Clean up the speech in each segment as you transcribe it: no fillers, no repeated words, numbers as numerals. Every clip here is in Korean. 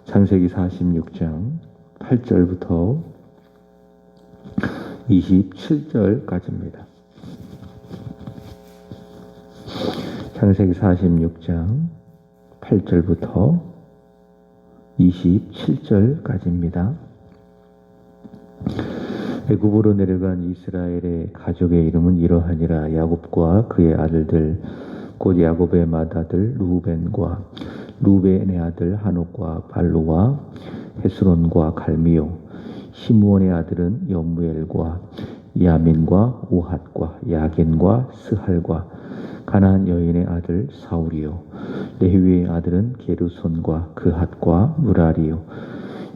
창세기 46장 8절부터 27절까지입니다. 창세기 46장 8절부터 27절까지입니다. 애굽으로 내려간 이스라엘의 가족의 이름은 이러하니라. 야곱과 그의 아들들 곧 야곱의 맏아들 루벤과 루벤의 아들 하녹과 발루와 헤스론과 갈미요 시므온의 아들은 여무엘과 야민과 오핫과 야겐과 스할과 가나안 여인의 아들 사울이요 레위의 아들은 게르손과 그핫과 무라리요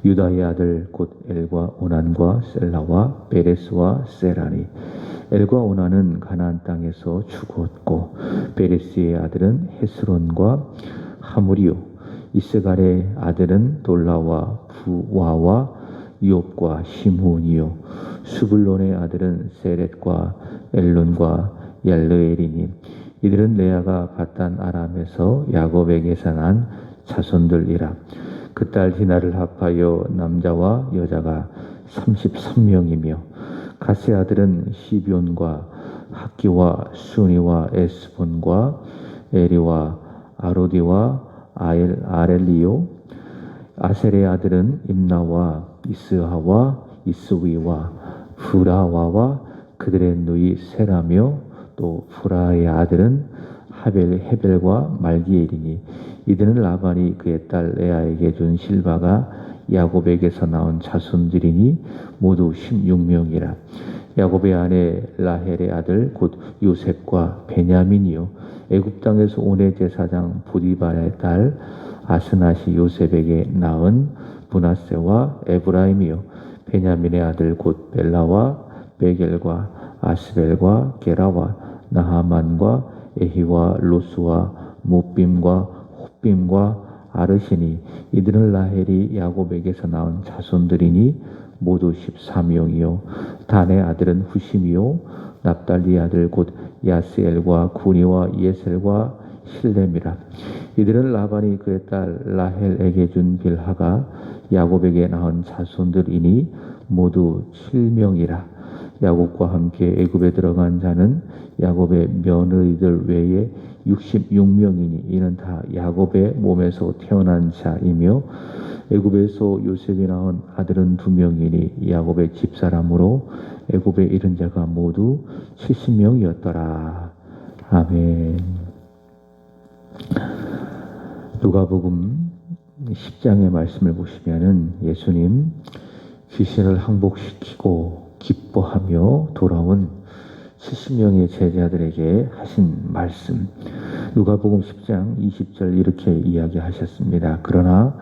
유다의 아들 곧 엘과 오난과 셀라와 베레스와 세라니 엘과 오난은 가나안 땅에서 죽었고 베레스의 아들은 헤스론과 하무리요 이스갈의 아들은 돌라와 부와와 유옵과 시므온이요 수블론의 아들은 세렛과 엘론과 얄르엘이니 이들은 레아가 바단 아람에서 야곱에게서 난 자손들이라. 그 딸 디나를 합하여 남자와 여자가 33명이며 가세 아들은 시비온과 학기와 수니와 에스본과 에리와 아로디와 아렐리요 아셀의 아들은 임나와 이스하와 이스위와 브라와와 그들의 누이 세라며 또 브라의 아들은 헤벨과 말기엘이니 이들은 라반이 그의 딸 레아에게 준 실바가 야곱에게서 나온 자손들이니 모두 16명이라. 야곱의 아내 라헬의 아들 곧 요셉과 베냐민이요 애굽 땅에서 온의 제사장 보디발의 딸 아스낫이 요셉에게 낳은 브나세와 에브라임이요 베냐민의 아들 곧 벨라와 베겔과 아스벨과 게라와 나하만과 에히와 로스와 무빔과 홉빔과 아르시니 이들은 라헬이 야곱에게서 낳은 자손들이니 모두 14명이요 단의 아들은 후심이요 납달리의 아들 곧 야스엘과 구니와 예셀과 실렘이라. 이들은 라반이 그의 딸 라헬에게 준 빌하가 야곱에게 낳은 자손들이니 모두 7명이라. 야곱과 함께 애굽에 들어간 자는 야곱의 며느리들 외에 66명이니 이는 다 야곱의 몸에서 태어난 자이며 애굽에서 요셉이 낳은 아들은 2명이니 야곱의 집사람으로 애굽에 이른 자가 모두 70명이었더라. 아멘. 누가복음 10장의 말씀을 보시면은 예수님 귀신을 항복시키고 기뻐하며 돌아온 70명의 제자들에게 하신 말씀. 누가복음 10장 20절 이렇게 이야기하셨습니다. 그러나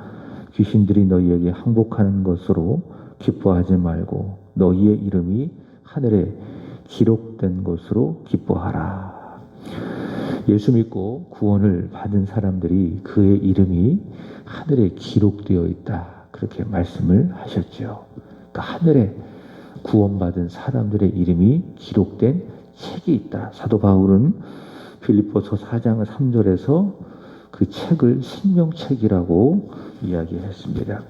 귀신들이 너희에게 항복하는 것으로 기뻐하지 말고 너희의 이름이 하늘에 기록된 것으로 기뻐하라. 예수 믿고 구원을 받은 사람들이 그의 이름이 하늘에 기록되어 있다. 그렇게 말씀을 하셨죠. 그러니까 하늘에 구원받은 사람들의 이름이 기록된 책이 있다. 사도 바울은 빌립보서 4장 3절에서 그 책을 생명책이라고 이야기했습니다.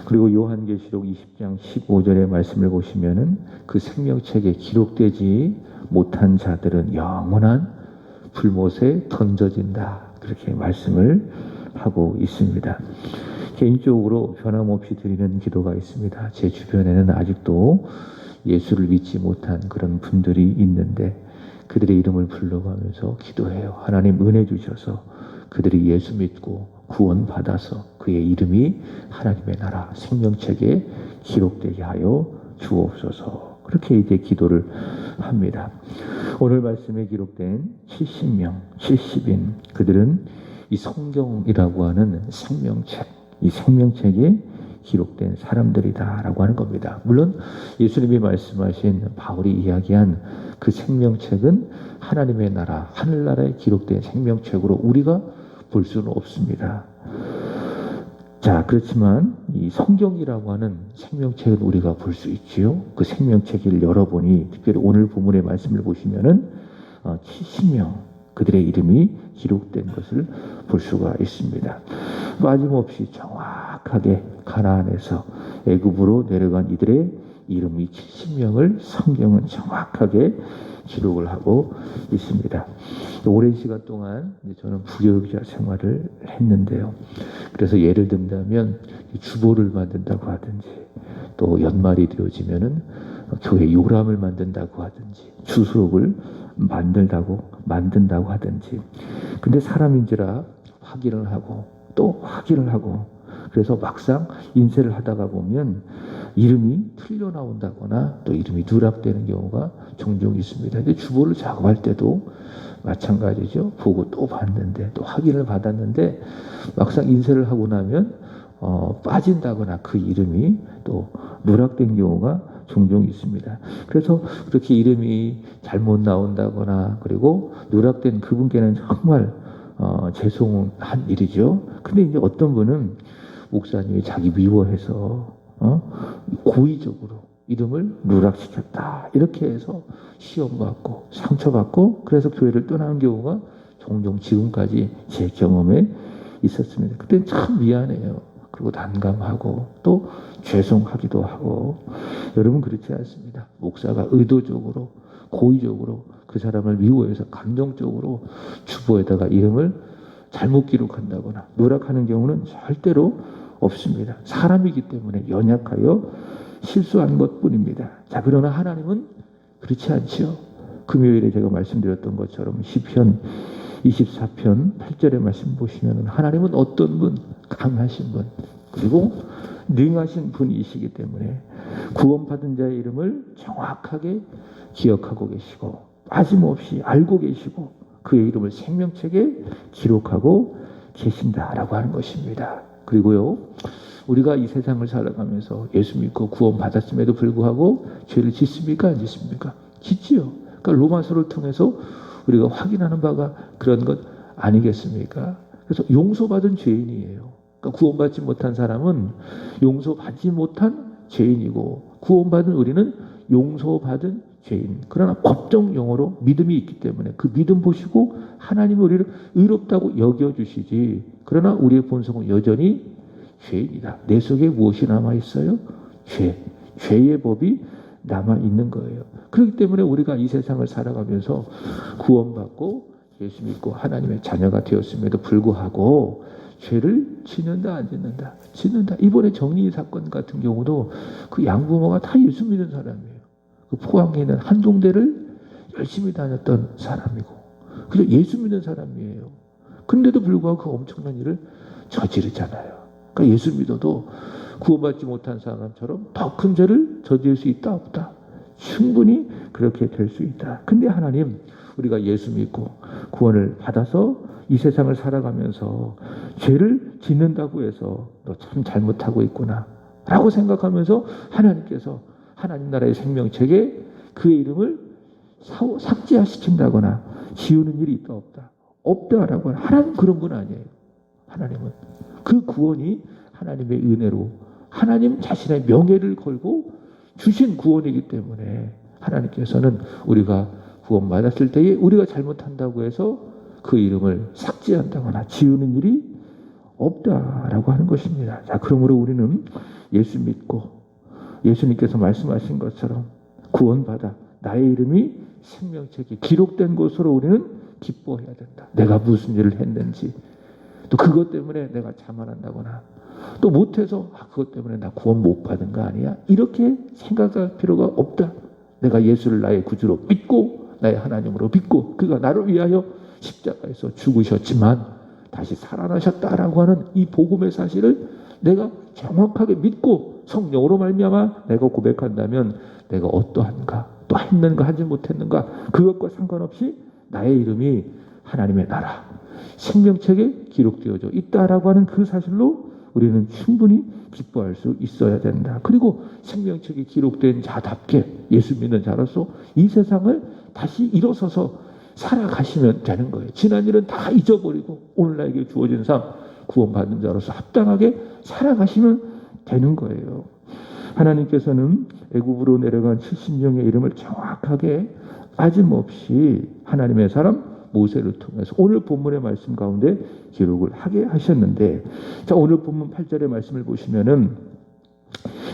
그리고 요한계시록 20장 15절의 말씀을 보시면은 그 생명책에 기록되지 못한 자들은 영원한 불못에 던져진다. 그렇게 말씀을 하고 있습니다. 개인적으로 변함없이 드리는 기도가 있습니다. 제 주변에는 아직도 예수를 믿지 못한 그런 분들이 있는데 그들의 이름을 불러가면서 기도해요. 하나님 은혜 주셔서 그들이 예수 믿고 구원받아서 그의 이름이 하나님의 나라 생명책에 기록되게 하여 주옵소서. 그렇게 이제 기도를 합니다. 오늘 말씀에 기록된 70명, 70인 그들은 이 성경이라고 하는 생명책, 이 생명책에 기록된 사람들이다라고 하는 겁니다. 물론 예수님이 말씀하신 바울이 이야기한 그 생명책은 하나님의 나라, 하늘나라에 기록된 생명책으로 우리가 볼 수는 없습니다. 자, 그렇지만 이 성경이라고 하는 생명책은 우리가 볼 수 있지요. 그 생명책을 열어보니 특별히 오늘 본문의 말씀을 보시면은 70명 그들의 이름이 기록된 것을 볼 수가 있습니다. 빠짐없이 정확하게 가나안에서 애굽으로 내려간 이들의 이름이 70명을 성경은 정확하게 기록을 하고 있습니다. 오랜 시간 동안 저는 부교육자 생활을 했는데요. 그래서 예를 든다면 주보를 만든다고 하든지, 또 연말이 되어지면은 교회 요람을 만든다고 하든지, 주소록을 만든다고 하든지. 근데 사람인지라 확인을 하고 또 확인을 하고, 그래서 막상 인쇄를 하다가 보면 이름이 틀려 나온다거나 또 이름이 누락되는 경우가 종종 있습니다. 근데 주보를 작업할 때도 마찬가지죠. 보고 또 봤는데, 또 확인을 받았는데 막상 인쇄를 하고 나면 빠진다거나 그 이름이 또 누락된 경우가 종종 있습니다. 그래서 그렇게 이름이 잘못 나온다거나 그리고 누락된 그분께는 정말 죄송한 일이죠. 근데 이제 어떤 분은 목사님이 자기 미워해서 고의적으로 이름을 누락시켰다, 이렇게 해서 시험 받고 상처받고 그래서 교회를 떠나는 경우가 종종 지금까지 제 경험에 있었습니다. 그때 참 미안해요. 그리고 난감하고 또 죄송하기도 하고. 여러분 그렇지 않습니다. 목사가 의도적으로 고의적으로 그 사람을 미워해서 감정적으로 주보에다가 이름을 잘못 기록한다거나 누락하는 경우는 절대로 없습니다. 사람이기 때문에 연약하여 실수한 것뿐입니다. 자, 그러나 하나님은 그렇지 않지요. 금요일에 제가 말씀드렸던 것처럼 시편 24편 8절의 말씀 보시면 하나님은 어떤 분, 강하신 분, 그리고 능하신 분이시기 때문에 구원받은 자의 이름을 정확하게 기억하고 계시고 빠짐없이 알고 계시고 그의 이름을 생명책에 기록하고 계신다라고 하는 것입니다. 그리고요, 우리가 이 세상을 살아가면서 예수 믿고 구원받았음에도 불구하고 죄를 짓습니까? 안 짓습니까? 짓지요. 그러니까 로마서를 통해서 우리가 확인하는 바가 그런 것 아니겠습니까? 그래서 용서받은 죄인이에요. 그러니까 구원받지 못한 사람은 용서받지 못한 죄인이고, 구원받은 우리는 용서받은 죄인. 그러나 법정 용어로 믿음이 있기 때문에 그 믿음 보시고 하나님이 우리를 의롭다고 여겨주시지, 그러나 우리의 본성은 여전히 죄인이다. 내 속에 무엇이 남아있어요? 죄의 법이 남아있는 거예요. 그렇기 때문에 우리가 이 세상을 살아가면서 구원받고 예수 믿고 하나님의 자녀가 되었음에도 불구하고 죄를 짓는다, 안 짓는다? 짓는다. 이번에 정리 사건 같은 경우도 그 양부모가 다 예수 믿는 사람이에요. 그 포항에 있는 한동대를 열심히 다녔던 사람이고, 그래서 예수 믿는 사람이에요. 근데도 불구하고 그 엄청난 일을 저지르잖아요. 그러니까 예수 믿어도 구원받지 못한 사람처럼 더 큰 죄를 저지를 수 있다, 없다? 충분히 그렇게 될 수 있다. 근데 하나님, 우리가 예수 믿고 구원을 받아서 이 세상을 살아가면서 죄를 짓는다고 해서 너 참 잘못하고 있구나 라고 생각하면서 하나님께서 하나님 나라의 생명책에 그의 이름을 삭제시킨다거나 지우는 일이 있다, 없다? 없다라고. 하나님 그런 분 아니에요. 하나님은 그 구원이 하나님의 은혜로 하나님 자신의 명예를 걸고 주신 구원이기 때문에 하나님께서는 우리가 구원받았을 때에 우리가 잘못한다고 해서 그 이름을 삭제한다거나 지우는 일이 없다라고 하는 것입니다. 자, 그러므로 우리는 예수 믿고 예수님께서 말씀하신 것처럼 구원받아 나의 이름이 생명책에 기록된 것으로 우리는 기뻐해야 된다. 내가 무슨 일을 했는지, 또 그것 때문에 내가 자만한다거나 또 못해서 그것 때문에 나 구원 못 받은 거 아니야? 이렇게 생각할 필요가 없다. 내가 예수를 나의 구주로 믿고 나의 하나님으로 믿고 그가 나를 위하여 십자가에서 죽으셨지만 다시 살아나셨다라고 하는 이 복음의 사실을 내가 정확하게 믿고 성령으로 말미암아 내가 고백한다면 내가 어떠한가, 또 했는가 하지 못했는가, 그것과 상관없이 나의 이름이 하나님의 나라 생명책에 기록되어져 있다라고 하는 그 사실로 우리는 충분히 기뻐할 수 있어야 된다. 그리고 생명책에 기록된 자답게 예수 믿는 자로서 이 세상을 다시 일어서서 살아가시면 되는 거예요. 지난 일은 다 잊어버리고 오늘 나에게 주어진 삶, 구원받은 자로서 합당하게 살아가시면 되는 거예요. 하나님께서는 애굽으로 내려간 70명의 이름을 정확하게 빠짐없이 하나님의 사람, 모세를 통해서 오늘 본문의 말씀 가운데 기록을 하게 하셨는데, 자, 오늘 본문 8절의 말씀을 보시면은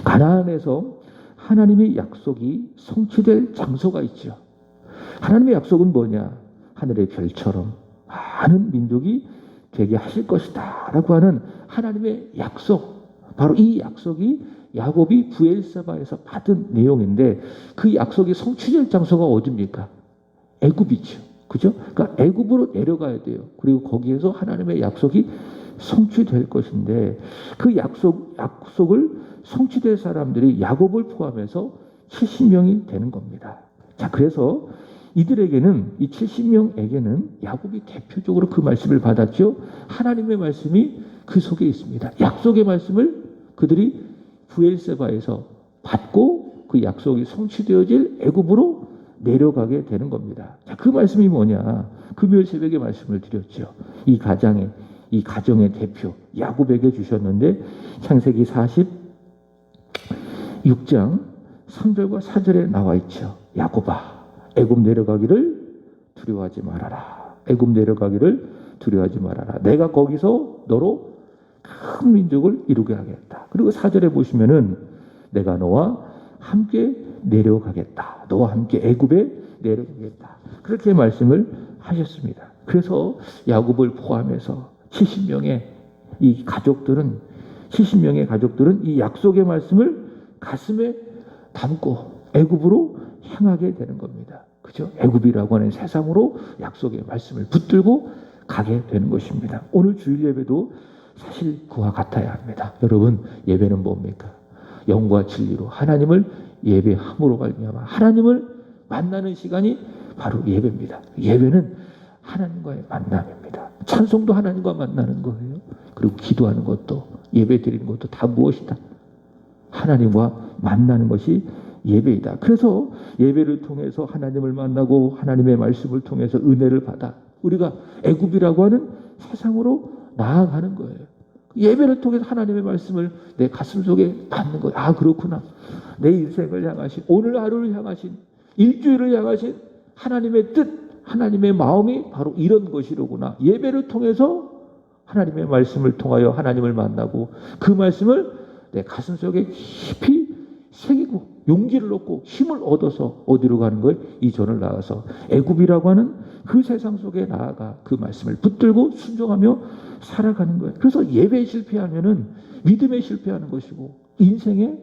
가나안에서 하나님의 약속이 성취될 장소가 있죠. 하나님의 약속은 뭐냐? 하늘의 별처럼 많은 민족이 되게 하실 것이다 라고 하는 하나님의 약속, 바로 이 약속이 야곱이 브엘세바에서 받은 내용인데, 그 약속이 성취될 장소가 어디입니까? 애굽이죠. 그죠? 그러니까 애굽으로 내려가야 돼요. 그리고 거기에서 하나님의 약속이 성취될 것인데, 그 약속을 성취될 사람들이 야곱을 포함해서 70명이 되는 겁니다. 자, 그래서 이들에게는, 이 70명에게는 야곱이 대표적으로 그 말씀을 받았죠. 하나님의 말씀이 그 속에 있습니다. 약속의 말씀을 그들이 브엘세바에서 받고 그 약속이 성취되어질 애굽으로 내려가게 되는 겁니다. 자, 그 말씀이 뭐냐? 금요일 새벽에 말씀을 드렸죠. 이 가정의 대표 야곱에게 주셨는데, 창세기 46장 3절과 4절에 나와 있죠. 야곱아, 애굽 내려가기를 두려워하지 말아라. 애굽 내려가기를 두려워하지 말아라. 내가 거기서 너로 큰 민족을 이루게 하겠다. 그리고 4절에 보시면은 내가 너와 함께 내려가겠다. 너와 함께 애굽에 내려가겠다. 그렇게 말씀을 하셨습니다. 그래서 야곱을 포함해서 70명의 가족들은 이 약속의 말씀을 가슴에 담고 애굽으로 향하게 되는 겁니다. 그죠? 애굽이라고 하는 세상으로 약속의 말씀을 붙들고 가게 되는 것입니다. 오늘 주일 예배도 사실 그와 같아야 합니다. 여러분, 예배는 뭡니까? 영과 진리로 하나님을 예배함으로 말미암아 하나님을 만나는 시간이 바로 예배입니다. 예배는 하나님과의 만남입니다. 찬송도 하나님과 만나는 거예요. 그리고 기도하는 것도, 예배 드리는 것도 다 무엇이다? 하나님과 만나는 것이 예배이다. 그래서 예배를 통해서 하나님을 만나고 하나님의 말씀을 통해서 은혜를 받아 우리가 애굽이라고 하는 세상으로 나아가는 거예요. 예배를 통해서 하나님의 말씀을 내 가슴 속에 받는 거예요. 아, 그렇구나. 내 인생을 향하신, 오늘 하루를 향하신, 일주일을 향하신 하나님의 뜻, 하나님의 마음이 바로 이런 것이로구나. 예배를 통해서 하나님의 말씀을 통하여 하나님을 만나고 그 말씀을 내 가슴 속에 깊이 새기고 용기를 얻고 힘을 얻어서 어디로 가는 거예요? 이전을 나가서 애굽이라고 하는 그 세상 속에 나아가 그 말씀을 붙들고 순종하며 살아가는 거예요. 그래서 예배에 실패하면은 믿음에 실패하는 것이고 인생에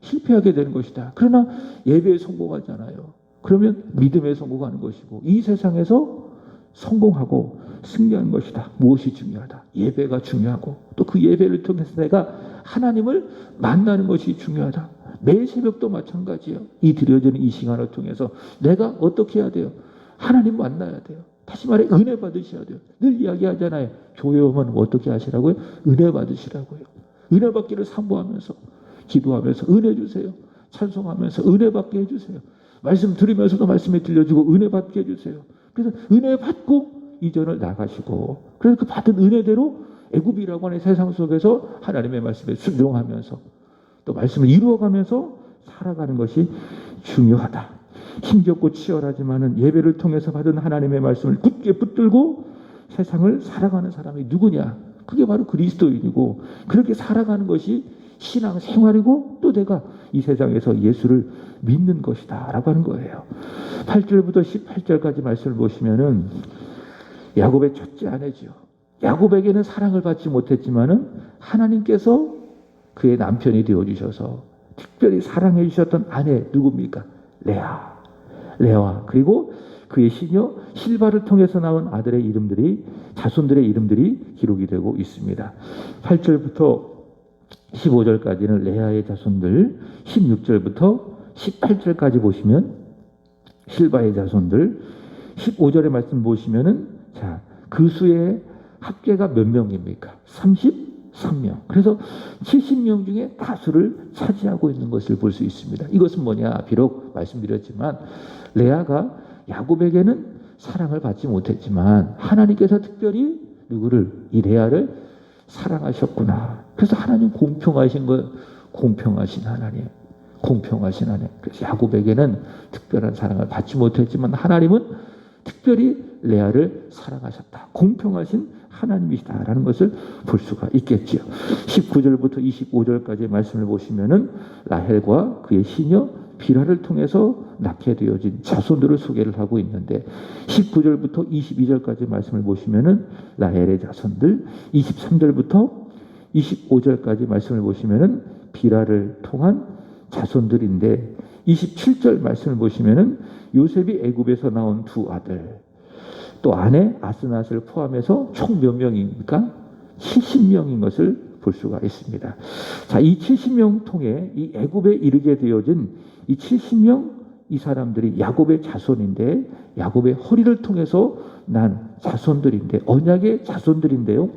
실패하게 되는 것이다. 그러나 예배에 성공하잖아요. 그러면 믿음에 성공하는 것이고 이 세상에서 성공하고 승리하는 것이다. 무엇이 중요하다? 예배가 중요하고 또 그 예배를 통해서 내가 하나님을 만나는 것이 중요하다. 매일 새벽도 마찬가지예요. 이 드려지는 이 시간을 통해서 내가 어떻게 해야 돼요? 하나님 만나야 돼요. 다시 말해 은혜 받으셔야 돼요. 늘 이야기하잖아요. 교회 오면 어떻게 하시라고요? 은혜 받으시라고요. 은혜 받기를 사모하면서 기도하면서 은혜 주세요. 찬송하면서 은혜 받게 해주세요. 말씀 들으면서도 말씀에 들려주고 은혜 받게 해주세요. 그래서 은혜 받고 이전을 나가시고 그래서 그 받은 은혜대로 애굽이라고 하는 세상 속에서 하나님의 말씀에 순종하면서 또 말씀을 이루어가면서 살아가는 것이 중요하다. 힘겹고 치열하지만은 예배를 통해서 받은 하나님의 말씀을 굳게 붙들고 세상을 살아가는 사람이 누구냐? 그게 바로 그리스도인이고 그렇게 살아가는 것이 신앙 생활이고 또 내가 이 세상에서 예수를 믿는 것이다 라고 하는 거예요. 8절부터 18절까지 말씀을 보시면은 야곱의 첫째 아내죠. 야곱에게는 사랑을 받지 못했지만은 하나님께서 그의 남편이 되어주셔서 특별히 사랑해 주셨던 아내 누굽니까? 레아 그리고 그의 시녀 실바를 통해서 나온 아들의 이름들이 자손들의 이름들이 기록이 되고 있습니다. 8절부터 15절까지는 레아의 자손들, 16절부터 18절까지 보시면 실바의 자손들, 15절의 말씀 보시면은 자, 그 수의 합계가 몇 명입니까? 33명. 그래서 70명 중에 다수를 차지하고 있는 것을 볼 수 있습니다. 이것은 뭐냐? 비록 말씀드렸지만 레아가 야곱에게는 사랑을 받지 못했지만 하나님께서 특별히 누구를? 이 레아를 사랑하셨구나. 그래서 하나님 공평하신 거, 공평하신 하나님. 그래서 야곱에게는 특별한 사랑을 받지 못했지만 하나님은 특별히 레아를 사랑하셨다. 공평하신 하나님이시다라는 것을 볼 수가 있겠지요. 19절부터 25절까지 말씀을 보시면은 라헬과 그의 시녀 비라를 통해서 낳게 되어진 자손들을 소개를 하고 있는데 19절부터 22절까지 말씀을 보시면은 라헬의 자손들, 23절부터 25절까지 말씀을 보시면은 비라를 통한 자손들인데 27절 말씀을 보시면은 요셉이 애굽에서 나온 두 아들, 또 아내 아스낫을 포함해서 총 몇 명입니까? 70명인 것을 볼 수가 있습니다. 자, 이 70명 통해 이 애굽에 이르게 되어진 이 70명 이 사람들이 야곱의 자손인데 야곱의 허리를 통해서 난 자손들인데 언약의 자손들인데요.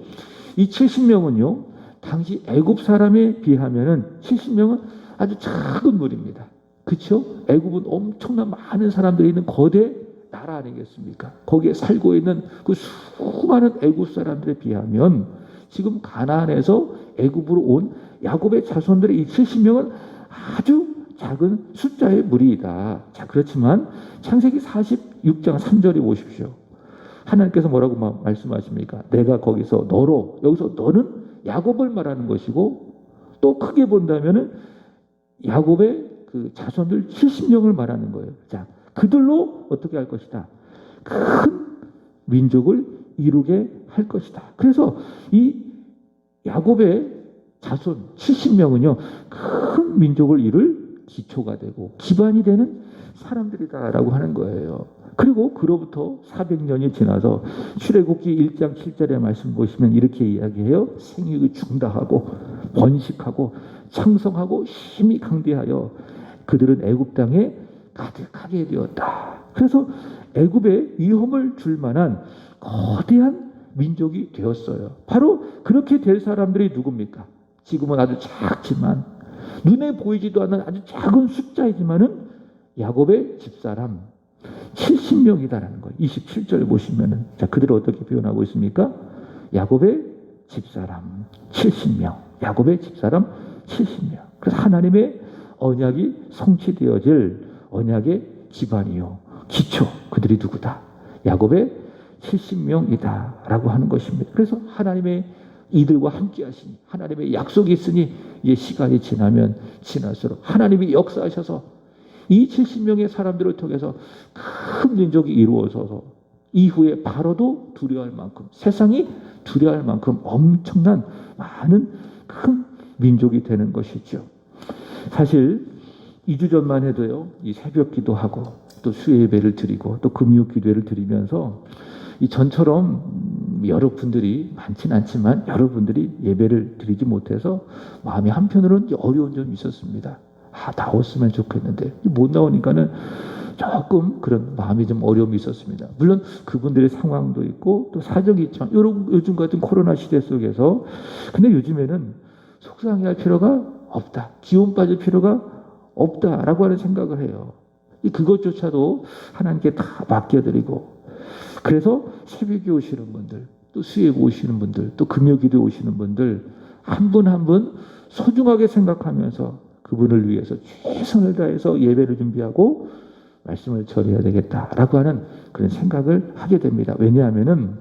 이 70명은요. 당시 애굽 사람에 비하면은 70명은 아주 작은 무리입니다. 그렇죠? 애굽은 엄청난 많은 사람들이 있는 거대 나라 아니겠습니까? 거기에 살고 있는 그 수많은 애굽 사람들에 비하면 지금 가나안에서 애굽으로 온 야곱의 자손들의 이 70명은 아주 작은 숫자의 무리이다. 자, 그렇지만 창세기 46장 3절에 보십시오. 하나님께서 뭐라고 말씀하십니까? 내가 거기서 너로, 여기서 너는 야곱을 말하는 것이고 또 크게 본다면은 야곱의 그 자손들 70명을 말하는 거예요. 자, 그들로 어떻게 할 것이다? 큰 민족을 이루게 할 것이다. 그래서 이 야곱의 자손 70명은요, 큰 민족을 이룰 기초가 되고 기반이 되는 사람들이다라고 하는 거예요. 그리고 그로부터 400년이 지나서 출애굽기 1장 7절의 말씀 보시면 이렇게 이야기해요. 생육이 중다하고 번식하고 창성하고 힘이 강대하여 그들은 애굽 땅에 가득하게 되었다. 그래서 애굽에 위험을 줄 만한 거대한 민족이 되었어요. 바로 그렇게 될 사람들이 누굽니까? 지금은 아주 작지만 눈에 보이지도 않는 아주 작은 숫자이지만은 야곱의 집사람 70명이다라는 거예요. 27절 보시면은 자, 그들을 어떻게 표현하고 있습니까? 야곱의 집사람 70명. 야곱의 집사람 70명. 그래서 하나님의 언약이 성취되어질 언약의 기반이요. 기초. 그들이 누구다? 야곱의 70명이다 라고 하는 것입니다. 그래서 하나님의 이들과 함께 하시니 하나님의 약속이 있으니 이 시간이 지나면 지날수록 하나님이 역사하셔서 이 70명의 사람들을 통해서 큰 민족이 이루어져서 이후에 바로도 두려워할 만큼 세상이 두려워할 만큼 엄청난 많은 큰 민족이 되는 것이죠. 사실 2주 전만 해도요. 이 새벽 기도하고 또 수요 예배를 드리고 또 금요 기도회를 드리면서 이 전처럼 여러분들이 많진 않지만 여러분들이 예배를 드리지 못해서 마음이 한편으로는 어려운 점이 있었습니다. 나왔으면 좋겠는데 못 나오니까는 조금 그런 마음이 좀 어려움이 있었습니다. 물론 그분들의 상황도 있고 또 사정이 있지만 요즘 같은 코로나 시대 속에서 근데 요즘에는 속상해할 필요가 없다. 기운 빠질 필요가 없다라고 하는 생각을 해요. 그것조차도 하나님께 다 맡겨드리고 그래서 새벽에 오시는 분들 또 수요에 오시는 분들 또 금요기도에 오시는 분들 한 분 한 분 소중하게 생각하면서 그분을 위해서 최선을 다해서 예배를 준비하고 말씀을 전해야 되겠다라고 하는 그런 생각을 하게 됩니다. 왜냐하면은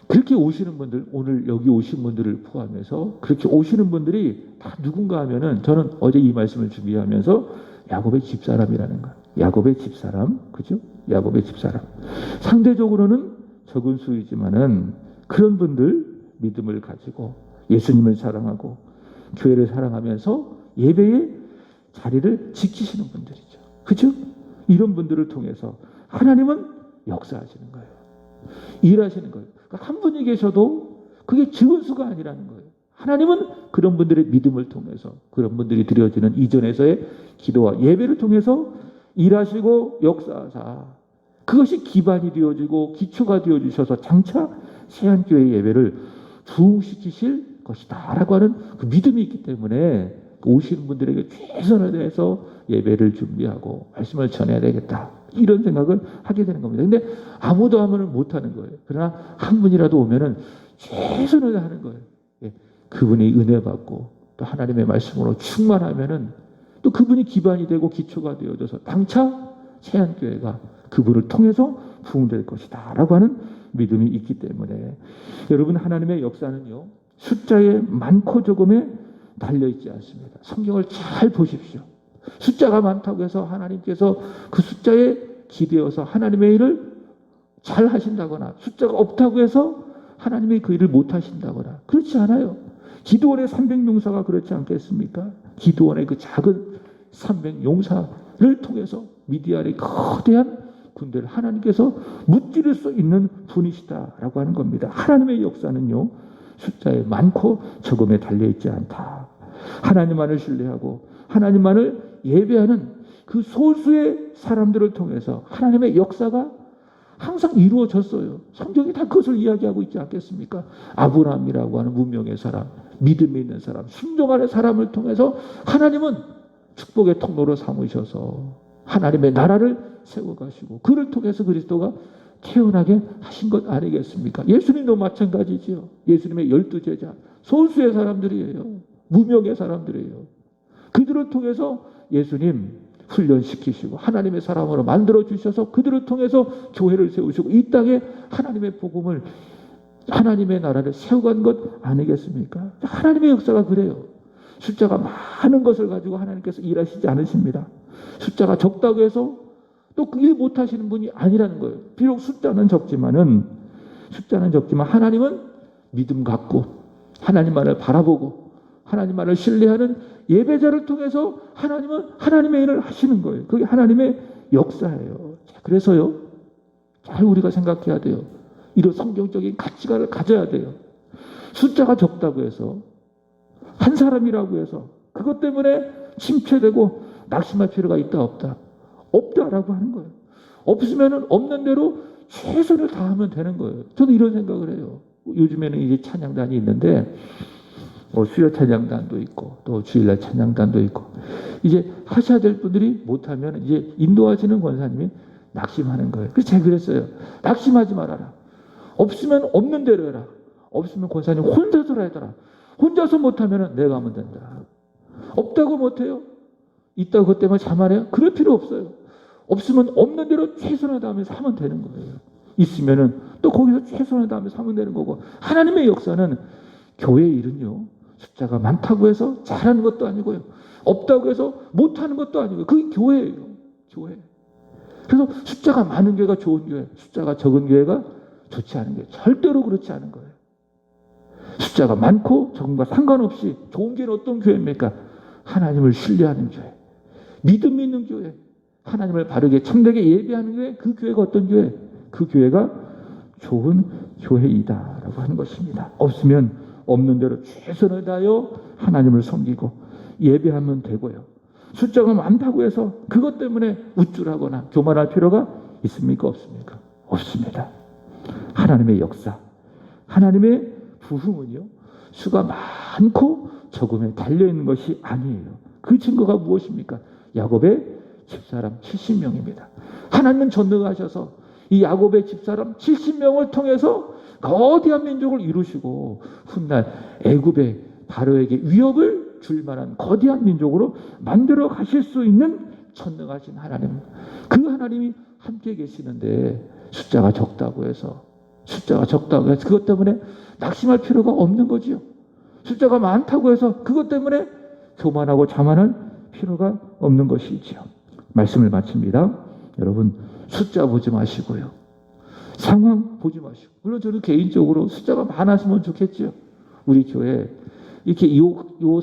그렇게 오시는 분들 오늘 여기 오신 분들을 포함해서 그렇게 오시는 분들이 다 누군가 하면은 저는 어제 이 말씀을 준비하면서 야곱의 집사람이라는 거. 야곱의 집사람, 그죠? 야곱의 집사람. 상대적으로는 적은 수이지만은 그런 분들 믿음을 가지고 예수님을 사랑하고 교회를 사랑하면서 예배의 자리를 지키시는 분들이죠. 그죠? 이런 분들을 통해서 하나님은 역사하시는 거예요. 일하시는 거예요. 그러니까 한 분이 계셔도 그게 적은 수가 아니라는 거예요. 하나님은 그런 분들의 믿음을 통해서 그런 분들이 드려지는 이전에서의 기도와 예배를 통해서 일하시고 역사하사 그것이 기반이 되어지고 기초가 되어주셔서 장차 세안교회 예배를 부흥시키실 것이다 라고 하는 그 믿음이 있기 때문에 오시는 분들에게 최선을 다해서 예배를 준비하고 말씀을 전해야 되겠다 이런 생각을 하게 되는 겁니다. 근데 아무도 하면은 못하는 거예요. 그러나 한 분이라도 오면은 최선을 다하는 거예요. 그분이 은혜 받고 또 하나님의 말씀으로 충만하면은 또 그분이 기반이 되고 기초가 되어져서 당차 세안교회가 그분을 통해서 부흥될 것이다 라고 하는 믿음이 있기 때문에 여러분, 하나님의 역사는요, 숫자의 많고 적음에 달려있지 않습니다. 성경을 잘 보십시오. 숫자가 많다고 해서 하나님께서 그 숫자에 기대어서 하나님의 일을 잘 하신다거나, 숫자가 없다고 해서 하나님의 그 일을 못 하신다거나, 그렇지 않아요. 기드온의 300용사가 그렇지 않겠습니까? 기드온의 그 작은 300용사를 통해서 미디안의 거대한 군대를 하나님께서 무찌를 수 있는 분이시다라고 하는 겁니다. 하나님의 역사는요, 숫자에 많고 적음에 달려있지 않다. 하나님만을 신뢰하고 하나님만을 예배하는 그 소수의 사람들을 통해서 하나님의 역사가 항상 이루어졌어요. 성경이 다 그것을 이야기하고 있지 않겠습니까? 아브라함이라고 하는 문명의 사람, 믿음이 있는 사람, 순종하는 사람을 통해서 하나님은 축복의 통로로 삼으셔서 하나님의 나라를 세워가시고 그를 통해서 그리스도가 태어나게 하신 것 아니겠습니까? 예수님도 마찬가지지요. 예수님의 12제자 소수의 사람들이에요. 무명의 사람들이에요. 그들을 통해서 예수님 훈련시키시고 하나님의 사람으로 만들어주셔서 그들을 통해서 교회를 세우시고 이 땅에 하나님의 복음을, 하나님의 나라를 세워간 것 아니겠습니까? 하나님의 역사가 그래요. 숫자가 많은 것을 가지고 하나님께서 일하시지 않으십니다. 숫자가 적다고 해서 또 그 일 못하시는 분이 아니라는 거예요. 비록 숫자는 적지만 하나님은 믿음 갖고 하나님만을 바라보고 하나님만을 신뢰하는 예배자를 통해서 하나님은 하나님의 일을 하시는 거예요. 그게 하나님의 역사예요. 그래서요, 잘 우리가 생각해야 돼요. 이런 성경적인 가치관을 가져야 돼요. 숫자가 적다고 해서, 한 사람이라고 해서 그것 때문에 침체되고 낙심할 필요가 있다 없다? 없다라고 하는 거예요. 없으면 없는 대로 최선을 다하면 되는 거예요. 저도 이런 생각을 해요. 요즘에는 이제 찬양단이 있는데 수요 찬양단도 있고 또 주일날 찬양단도 있고, 이제 하셔야 될 분들이 못하면 이제 인도하시는 권사님이 낙심하는 거예요. 그래서 제가 그랬어요. 낙심하지 말아라. 없으면 없는 대로 해라. 없으면 권사님 혼자서라 해라. 혼자서 못하면 내가 하면 된다. 없다고 못해요? 있다고 그것 때문에 자만해요? 그럴 필요 없어요. 없으면 없는 대로 최선을 다하면서 하면 되는 거예요. 있으면은 또 거기서 최선을 다하면서 하면 되는 거고, 하나님의 역사는 교회의 일은요, 숫자가 많다고 해서 잘하는 것도 아니고요, 없다고 해서 못하는 것도 아니고요. 그게 교회예요. 교회. 그래서 숫자가 많은 교회가 좋은 교회, 숫자가 적은 교회가 좋지 않은 교회, 절대로 그렇지 않은 거예요. 숫자가 많고 적은과 상관없이 좋은 교회는 어떤 교회입니까? 하나님을 신뢰하는 교회, 믿음 있는 교회, 하나님을 바르게 참되게 예배하는 교회, 그 교회가 어떤 교회? 그 교회가 좋은 교회이다라고 하는 것입니다. 없으면 없는 대로 최선을 다하여 하나님을 섬기고 예배하면 되고요. 숫자가 많다고 해서 그것 때문에 우쭐하거나 교만할 필요가 있습니까? 없습니까? 없습니다. 하나님의 역사, 하나님의 부흥은요, 수가 많고 적음에 달려있는 것이 아니에요. 그 증거가 무엇입니까? 야곱의 집사람 70명입니다. 하나님은 전능하셔서 이 야곱의 집사람 70명을 통해서 거대한 민족을 이루시고 훗날 애굽의 바로에게 위협을 줄 만한 거대한 민족으로 만들어 가실 수 있는 전능하신 하나님, 그 하나님이 함께 계시는데 숫자가 적다고 해서 그것 때문에 낙심할 필요가 없는 거지요. 숫자가 많다고 해서 그것 때문에 교만하고 자만할 필요가 없는 것이지요. 말씀을 마칩니다. 여러분, 숫자 보지 마시고요, 상황 보지 마시고, 물론 저는 개인적으로 숫자가 많았으면 좋겠죠. 우리 교회 이렇게 이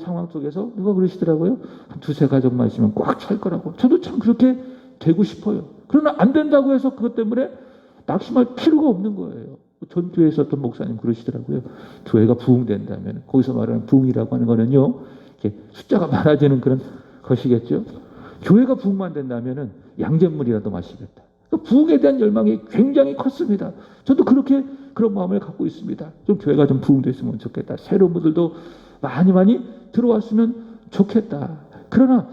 상황 속에서 누가 그러시더라고요. 한 두세 가족만 있으면 꽉 찰 거라고. 저도 참 그렇게 되고 싶어요. 그러나 안 된다고 해서 그것 때문에 낙심할 필요가 없는 거예요. 전 교회에 있었던 목사님 그러시더라고요. 교회가 부흥된다면, 거기서 말하는 부흥이라고 하는 거는요, 이렇게 숫자가 많아지는 그런 것이겠죠. 교회가 부흥만 된다면 양잿물이라도 마시겠다. 부흥에 대한 열망이 굉장히 컸습니다. 저도 그런 마음을 갖고 있습니다. 좀 교회가 좀 부흥됐으면 좋겠다. 새로운 분들도 많이 들어왔으면 좋겠다. 그러나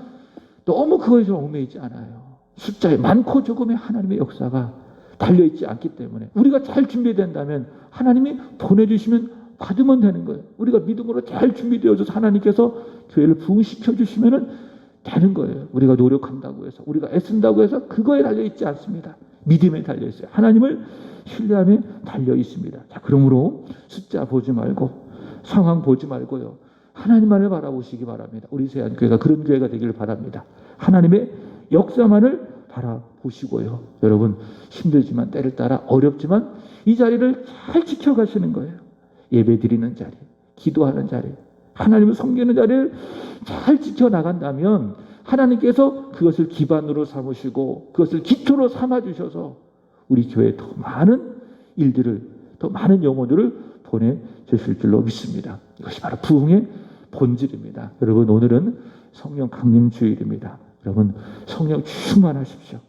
너무 그거에 좀 얽매이지 않아요. 숫자에 많고 적음의 하나님의 역사가 달려있지 않기 때문에 우리가 잘 준비된다면 하나님이 보내주시면 받으면 되는 거예요. 우리가 믿음으로 잘 준비되어져서 하나님께서 교회를 부흥시켜 주시면 되는 거예요. 우리가 노력한다고 해서, 우리가 애쓴다고 해서 그거에 달려 있지 않습니다. 믿음에 달려 있어요. 하나님을 신뢰함에 달려 있습니다. 자, 그러므로 숫자 보지 말고 상황 보지 말고요, 하나님만을 바라보시기 바랍니다. 우리 세안교회가 그런 교회가 되기를 바랍니다. 하나님의 역사만을 바라보시고요. 여러분, 힘들지만 때를 따라 어렵지만 이 자리를 잘 지켜가시는 거예요. 예배 드리는 자리, 기도하는 자리, 하나님을 섬기는 자리를 잘 지켜나간다면 하나님께서 그것을 기반으로 삼으시고 그것을 기초로 삼아주셔서 우리 교회에 더 많은 일들을, 더 많은 영혼들을 보내주실 줄로 믿습니다. 이것이 바로 부흥의 본질입니다. 여러분, 오늘은 성령 강림 주일입니다. 여러분, 성령 충만하십시오.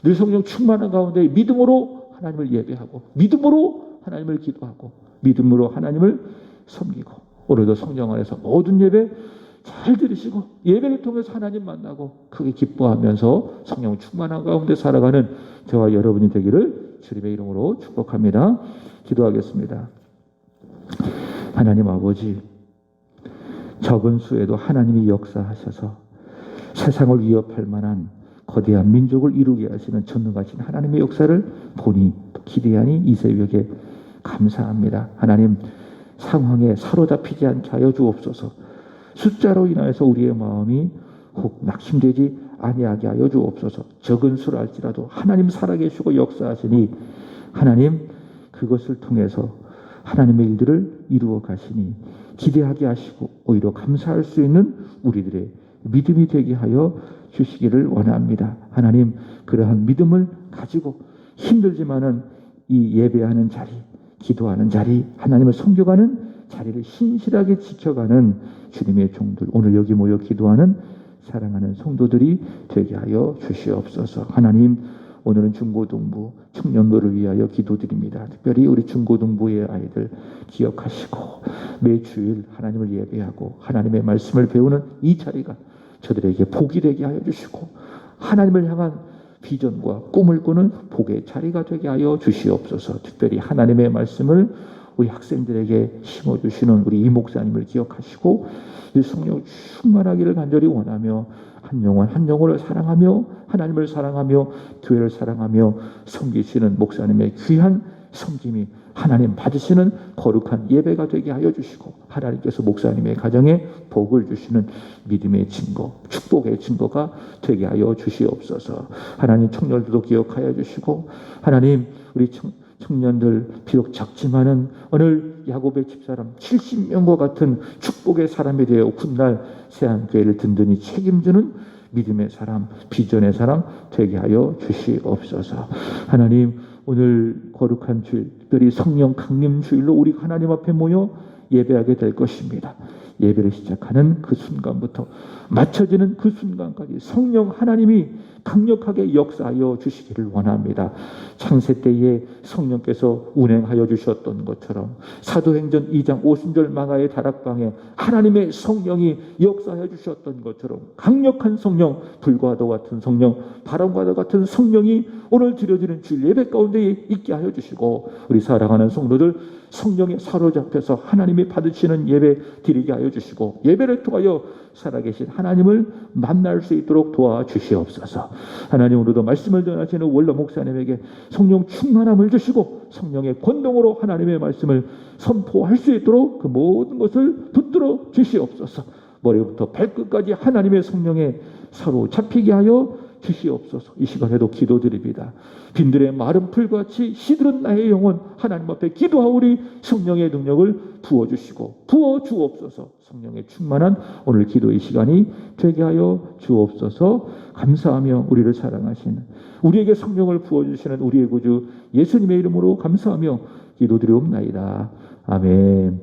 늘 성령 충만한 가운데 믿음으로 하나님을 예배하고, 믿음으로 하나님을 기도하고, 믿음으로 하나님을 섬기고, 오늘도 성령 안에서 모든 예배 잘 들으시고 예배를 통해서 하나님 만나고 크게 기뻐하면서 성령 충만한 가운데 살아가는 저와 여러분이 되기를 주님의 이름으로 축복합니다. 기도하겠습니다. 하나님 아버지, 적은 수에도 하나님이 역사하셔서 세상을 위협할 만한 거대한 민족을 이루게 하시는 전능하신 하나님의 역사를 보니 기대하니 이 새벽에 감사합니다. 하나님, 상황에 사로잡히지 않게 하여 주옵소서. 숫자로 인하여서 우리의 마음이 혹 낙심되지 아니하게 하여 주옵소서. 적은 수를 알지라도 하나님 살아계시고 역사하시니 하나님 그것을 통해서 하나님의 일들을 이루어 가시니 기대하게 하시고 오히려 감사할 수 있는 우리들의 믿음이 되게 하여 주시기를 원합니다. 하나님, 그러한 믿음을 가지고 힘들지만은 이 예배하는 자리, 기도하는 자리, 하나님을 섬겨가는 자리를 신실하게 지켜가는 주님의 종들, 오늘 여기 모여 기도하는 사랑하는 성도들이 되게 하여 주시옵소서. 하나님, 오늘은 중고등부 청년부를 위하여 기도드립니다. 특별히 우리 중고등부의 아이들 기억하시고 매 주일 하나님을 예배하고 하나님의 말씀을 배우는 이 자리가 저들에게 복이 되게 하여 주시고 하나님을 향한 비전과 꿈을 꾸는 복의 자리가 되게 하여 주시옵소서. 특별히 하나님의 말씀을 우리 학생들에게 심어주시는 우리 이 목사님을 기억하시고 이 성령 충만하기를 간절히 원하며 한 영혼 한 영혼을 사랑하며 하나님을 사랑하며 교회를 사랑하며 섬기시는 목사님의 귀한 섬김이 하나님 받으시는 거룩한 예배가 되게 하여 주시고 하나님께서 목사님의 가정에 복을 주시는 믿음의 증거, 축복의 증거가 되게 하여 주시옵소서. 하나님, 청년들도 기억하여 주시고 하나님, 우리 청년들 비록 작지만은 오늘 야곱의 집사람 70명과 같은 축복의 사람이 되어 훗날 세안교회를 든든히 책임지는 믿음의 사람, 비전의 사람 되게 하여 주시옵소서. 하나님, 오늘 거룩한 주일, 특별히 성령 강림 주일로 우리 하나님 앞에 모여 예배하게 될 것입니다. 예배를 시작하는 그 순간부터 마쳐지는 그 순간까지 성령 하나님이 강력하게 역사하여 주시기를 원합니다. 창세 때에 성령께서 운행하여 주셨던 것처럼 사도행전 2장 50절 마가의 다락방에 하나님의 성령이 역사하여 주셨던 것처럼 강력한 성령, 불과도 같은 성령, 바람과도 같은 성령이 오늘 드려지는 주일 예배 가운데 있게 하여 주시고 우리 사랑하는 성도들 성령에 사로잡혀서 하나님이 받으시는 예배 드리게 하여 주시고 예배를 통하여 살아계신 하나님을 만날 수 있도록 도와주시옵소서. 하나님, 오늘도 말씀을 전하시는 원로 목사님에게 성령 충만함을 주시고 성령의 권능으로 하나님의 말씀을 선포할 수 있도록 그 모든 것을 붙들어 주시옵소서. 머리부터 발끝까지 하나님의 성령에 사로잡히게 하여 주시옵소서. 이 시간에도 기도드립니다. 빈들의 마른 풀같이 시들은 나의 영혼 하나님 앞에 기도하오리 성령의 능력을 부어주시고 부어주옵소서. 성령의 충만한 오늘 기도의 시간이 되게 하여 주옵소서. 감사하며 우리를 사랑하시는 우리에게 성령을 부어주시는 우리의 구주 예수님의 이름으로 감사하며 기도드리옵나이다. 아멘.